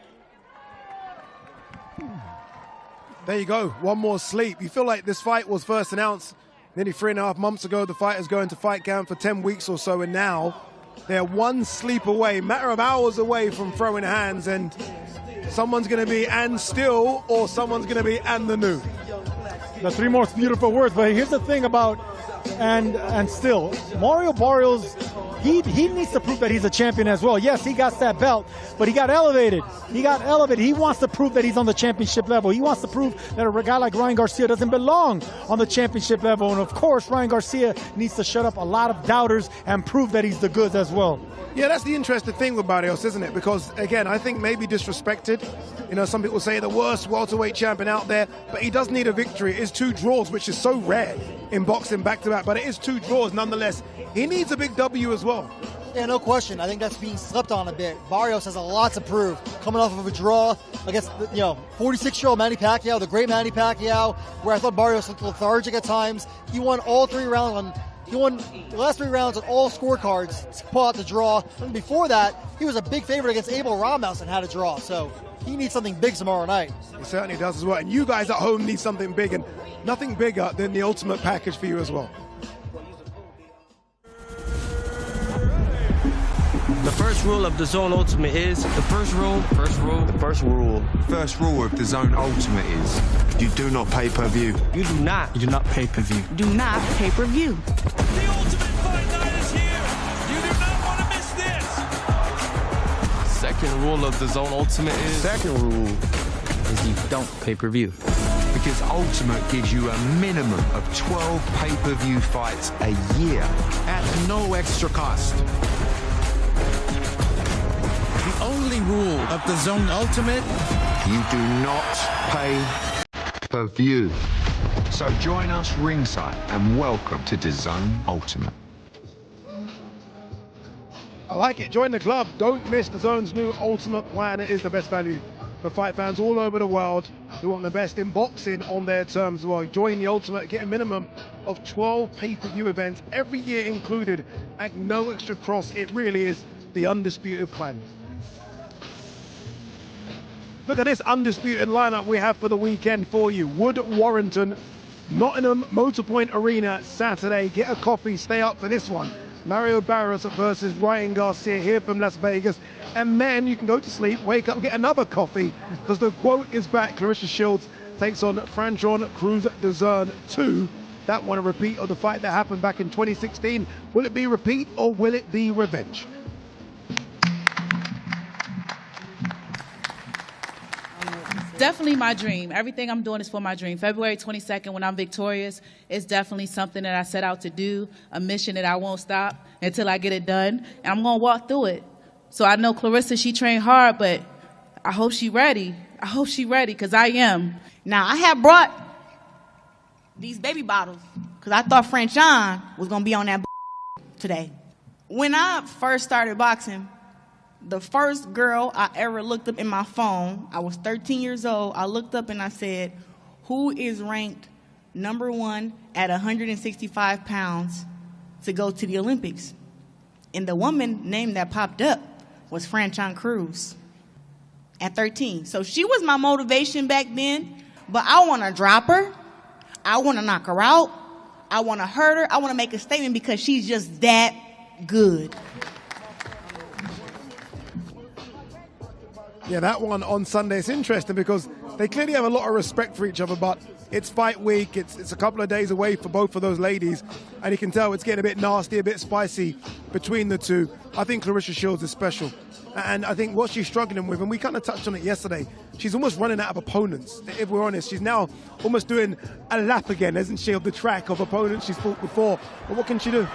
There you go. One more sleep. You feel like this fight was first announced nearly 3.5 months ago. The fighters going to fight camp for 10 weeks or so, and now they're one sleep away, matter of hours away from throwing hands, and someone's going to be and still, or someone's going to be and the new. The three most beautiful words. But here's the thing about and still, Mario Barrios, he needs to prove that he's a champion as well. Yes, he got that belt, but he got elevated. He wants to prove that he's on the championship level. He wants to prove that a guy like Ryan Garcia doesn't belong on the championship level. And of course, Ryan Garcia needs to shut up a lot of doubters and prove that he's the goods as well. Yeah, that's the interesting thing with Barrios, isn't it? Because, again, I think maybe disrespected. You know, some people say the worst welterweight champion out there, but he does need a victory. It is 2 draws, which is so rare in boxing back-to-back, but it is 2 draws nonetheless. He needs a big W as well. Yeah, no question. I think that's being slept on a bit. Barrios has a lot to prove. Coming off of a draw against, 46-year-old Manny Pacquiao, the great Manny Pacquiao, where I thought Barrios looked lethargic at times. He won all 3 rounds He won the last 3 rounds on all scorecards to pull out the draw. And before that, he was a big favorite against Abel Ramos and had a draw. So he needs something big tomorrow night. He certainly does as well. And you guys at home need something big, and nothing bigger than the ultimate package for you as well. The first rule of DAZN Ultimate is the first rule of DAZN Ultimate is you do not pay per view. You do not pay per view. Do not pay per view. The Ultimate Fight Night is here. You do not want to miss this. Second rule of DAZN Ultimate is you don't pay per view. Because Ultimate gives you a minimum of 12 pay-per-view fights a year at no extra cost. The only rule of DAZN Ultimate, you do not pay per view. So join us ringside and welcome to DAZN Ultimate. I like it. Join the club. Don't miss DAZN's new Ultimate plan. It is the best value for fight fans all over the world who want the best in boxing on their terms as well. Join the Ultimate, get a minimum of 12 pay-per-view events every year included at no extra cost. It really is the undisputed plan. Look at this undisputed lineup we have for the weekend for you. Wood Warrington, Nottingham Motorpoint Arena, Saturday. Get a coffee, stay up for this one. Mario Barrios versus Ryan Garcia here from Las Vegas. And then you can go to sleep, wake up, get another coffee, because the quote is back. Clarissa Shields takes on Franchon Crews-Dezurn 2. That one a repeat of the fight that happened back in 2016. Will it be repeat or will it be revenge? Definitely my dream. Everything I'm doing is for my dream. February 22nd, when I'm victorious, it's definitely something that I set out to do, a mission that I won't stop until I get it done, and I'm going to walk through it. So I know Clarissa, she trained hard, but I hope she's ready. I hope she's ready, because I am. Now, I have brought these baby bottles because I thought Franchon was going to be on that today. When I first started boxing, the first girl I ever looked up in my phone, I was 13 years old, I looked up and I said, who is ranked #1 at 165 pounds to go to the Olympics? And the woman name that popped up was Franchon Crews at 13. So she was my motivation back then, but I want to drop her. I want to knock her out. I want to hurt her. I want to make a statement because she's just that good. Yeah, that one on Sunday is interesting because they clearly have a lot of respect for each other, but it's fight week. It's a couple of days away for both of those ladies, and you can tell it's getting a bit nasty, a bit spicy between the two. I think Clarissa Shields is special, and I think what she's struggling with, and we kind of touched on it yesterday, she's almost running out of opponents. If we're honest, she's now almost doing a lap again, isn't she, of the track of opponents she's fought before. But what can she do?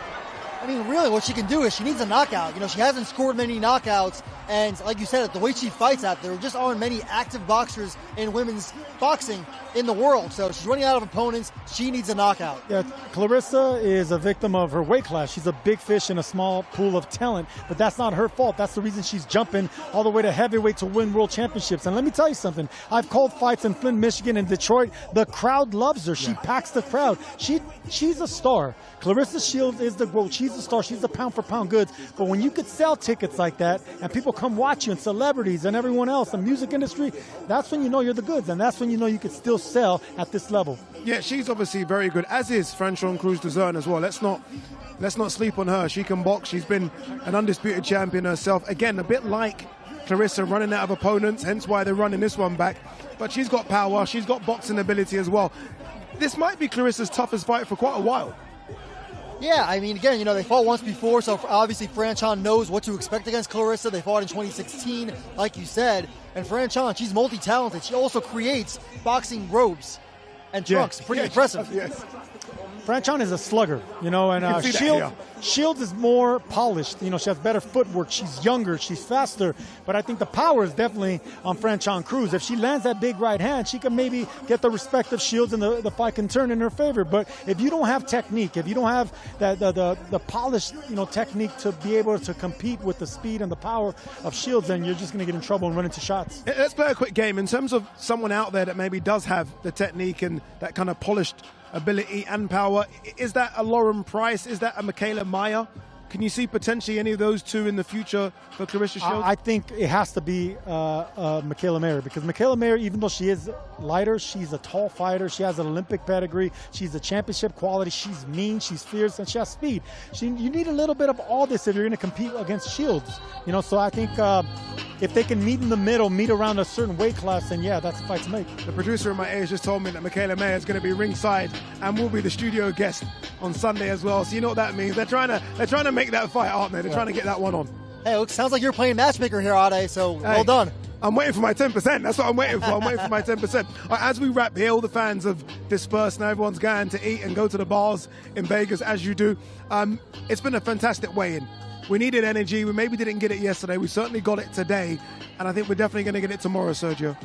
I mean, really, what she can do is she needs a knockout. You know, she hasn't scored many knockouts, and like you said, the way she fights out, there just aren't many active boxers in women's boxing in the world. So she's running out of opponents. She needs a knockout. Yeah, Clarissa is a victim of her weight class. She's a big fish in a small pool of talent, but that's not her fault. That's the reason she's jumping all the way to heavyweight to win world championships. And let me tell you something. I've called fights in Flint, Michigan, and Detroit. The crowd loves her. She packs the crowd. She's a star. Clarissa Shields is the GOAT. She's a star. She's the pound-for-pound goods. But when you could sell tickets like that and people come watch you and celebrities and everyone else, the music industry, that's when you know you're the goods. And that's when you know you could still sell at this level. Yeah, she's obviously very good, as is Franchon Crews-Dezurn as well. Let's not sleep on her. She can box. She's been an undisputed champion herself. Again, a bit like Clarissa, running out of opponents, hence why they're running this one back. But she's got power. She's got boxing ability as well. This might be Clarissa's toughest fight for quite a while. Yeah, I mean, again, they fought once before, so obviously Franchon knows what to expect against Clarissa. They fought in 2016, like you said. And Franchon, she's multi-talented. She also creates boxing robes and trunks. Pretty impressive. Yes. Franchon is a slugger, and Shields is more polished. She has better footwork. She's younger. She's faster. But I think the power is definitely on Franchon Crews. If she lands that big right hand, she can maybe get the respect of Shields, and the fight can turn in her favor. But if you don't have technique, if you don't have the polished technique to be able to compete with the speed and the power of Shields, then you're just going to get in trouble and run into shots. Let's play a quick game. In terms of someone out there that maybe does have the technique and that kind of polished ability and power, is that a Lauren Price? Is that a Michaela Mayer? Can you see potentially any of those two in the future for Clarissa Shields? I think it has to be Michaela Mayer, because Michaela Mayer, even though she is lighter, she's a tall fighter. She has an Olympic pedigree. She's a championship quality. She's mean. She's fierce, and she has speed. You need a little bit of all this if you're going to compete against Shields. So I think if they can meet in the middle, meet around a certain weight class, then yeah, that's a fight to make. The producer in my ears just told me that Michaela Mayer is going to be ringside and will be the studio guest on Sunday as well. So you know what that means. They're trying to make that fight, aren't they? They're trying to get that one on. Hey, it sounds like you're playing matchmaker here, Ade, so well done. I'm waiting for my 10%. That's what I'm waiting for. I'm waiting for my 10%. As we wrap here, all the fans have dispersed. Now everyone's going to eat and go to the bars in Vegas, as you do. It's been a fantastic weigh-in. We needed energy. We maybe didn't get it yesterday. We certainly got it today. And I think we're definitely going to get it tomorrow, Sergio.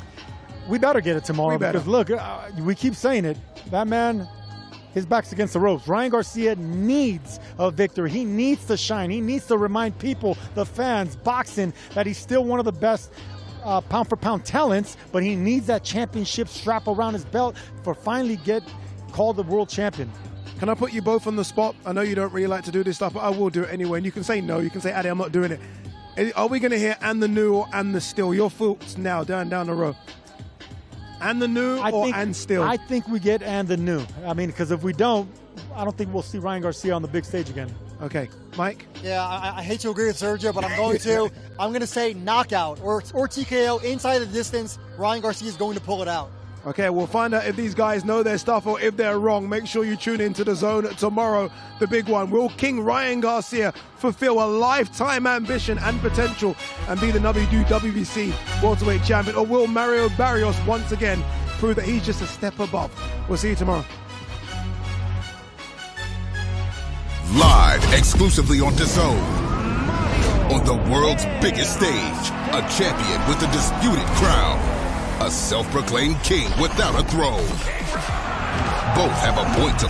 We better get it tomorrow. Because, look, we keep saying it. That man, his back's against the ropes. Ryan Garcia needs a victory. He needs to shine. He needs to remind people, the fans, boxing, that he's still one of the best pound-for-pound talents, but he needs that championship strap around his belt for finally get called the world champion. Can I put you both on the spot? I know you don't really like to do this stuff, but I will do it anyway. And you can say no. You can say, Ade, I'm not doing it. Are we going to hear and the new or and the still? Your thoughts now down the row. And the new and still? I think we get and the new. I mean, because if we don't, I don't think we'll see Ryan Garcia on the big stage again. Okay. Mike? Yeah, I hate to agree with Sergio, but I'm going to. I'm going to say knockout or TKO inside the distance. Ryan Garcia is going to pull it out. Okay, we'll find out if these guys know their stuff or if they're wrong. Make sure you tune into DAZN tomorrow, the big one. Will King Ryan Garcia fulfill a lifetime ambition and potential and be the WBC welterweight champion? Or will Mario Barrios once again prove that he's just a step above? We'll see you tomorrow. Live exclusively on DAZN. On the world's biggest stage, a champion with a disputed crown. A self-proclaimed king without a throne. Both have a point to